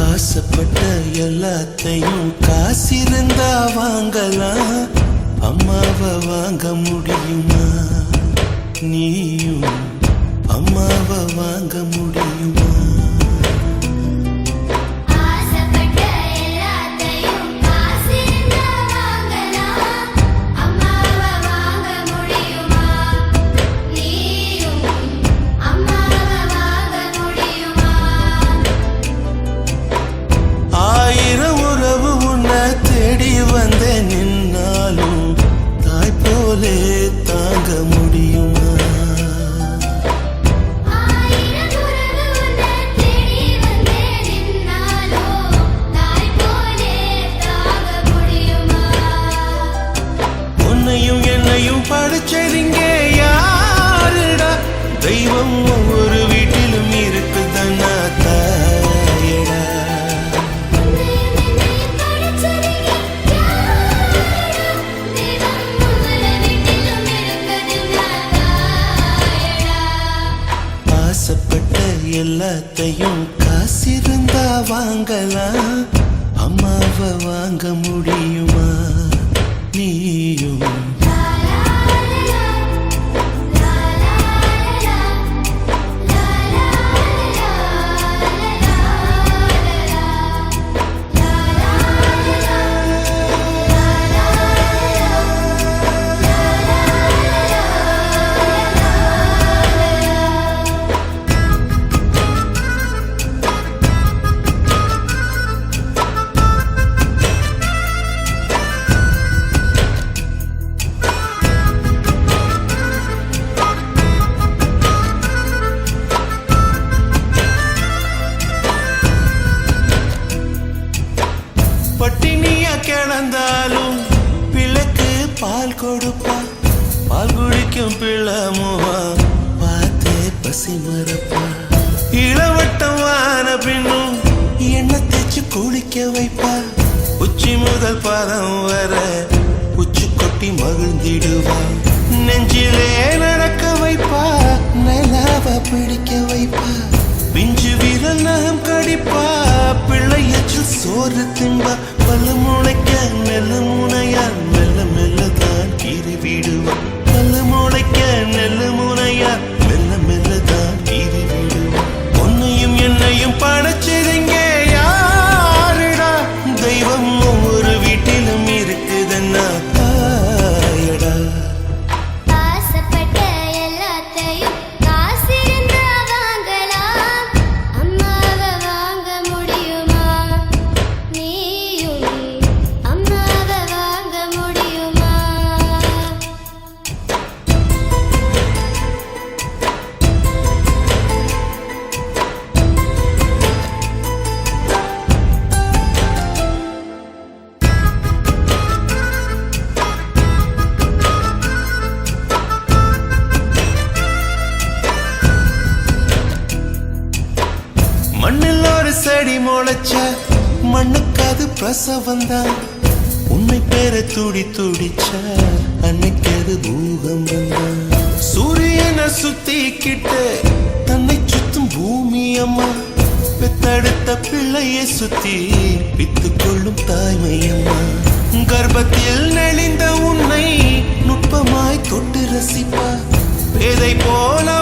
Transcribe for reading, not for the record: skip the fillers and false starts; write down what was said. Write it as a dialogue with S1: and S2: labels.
S1: ஆசைப்பட்ட எல்லாத்தையும் காசிருந்தா வாங்கலாம், அம்மாவை வாங்க முடியுமா? நீயும் அம்மாவை வாங்க முடியுமா? படிச்சதிங்க யாருடா? தெய்வம் ஒவ்வொரு வீட்டிலும் இருக்குதன்னா தாயடா. ஆசைப்பட்ட எல்லாத்தையும் காசிருந்தா வாங்கலாம், அம்மாவை வாங்க முடியுமா? நீயும் பட்டினியா கிடந்தாலும் பிள்ளைக்கு பால் கொடுப்பா, பால் குடிக்கும் பிள்ளமுவா பார்த்தே பசி மறப்பா. இளவட்டம் வான பின்னும் எண்ணெய் தேய்ச்சி குளிக்க வைப்பா, உச்சி முதல் பாதம் வர உச்சி கொட்டி மகிழ்ந்திடுவா. நெஞ்சிலே நடக்க வைப்பா, நிலாவ பிடிக்க வைப்பா, பிஞ்சு விரல் நகம் கடிப்பா, பிள்ளையச்சில் சோறு தின்பா. பல முளைக்க நெல்ல முனையா மெல்ல மெல்லதான் கீறி விடுவா. பல முளைக்க நெல்ல முனையா மெல்ல மெல்லதான் கீறி விடுவா. உன்னையும் என்னையும் படைச்சதுங்க யாருடா? தெய்வம் ஒவ்வொரு வீட்டிலும் இருக்குதுன்னா தாயடா. மண்ணில் ஒரு செடி முளைச்ச மண்ணுக்காது பிரசவந்தான், உன்னை பேர துடி துடிச்ச அன்னைக்கு அது பூகம்பம் தான். சூரியனை சுத்திக்கிட்டு தன்னை சுத்தும் பூமி அம்மா, பெத்தெடுத்த பிள்ளையை சுத்தி பித்து கொள்ளும் தாய்மை அம்மா. கர்ப்பத்தில் நெளிந்த உன்னை நுட்பமாய் தொட்டு ரசிப்பா, பேதை போல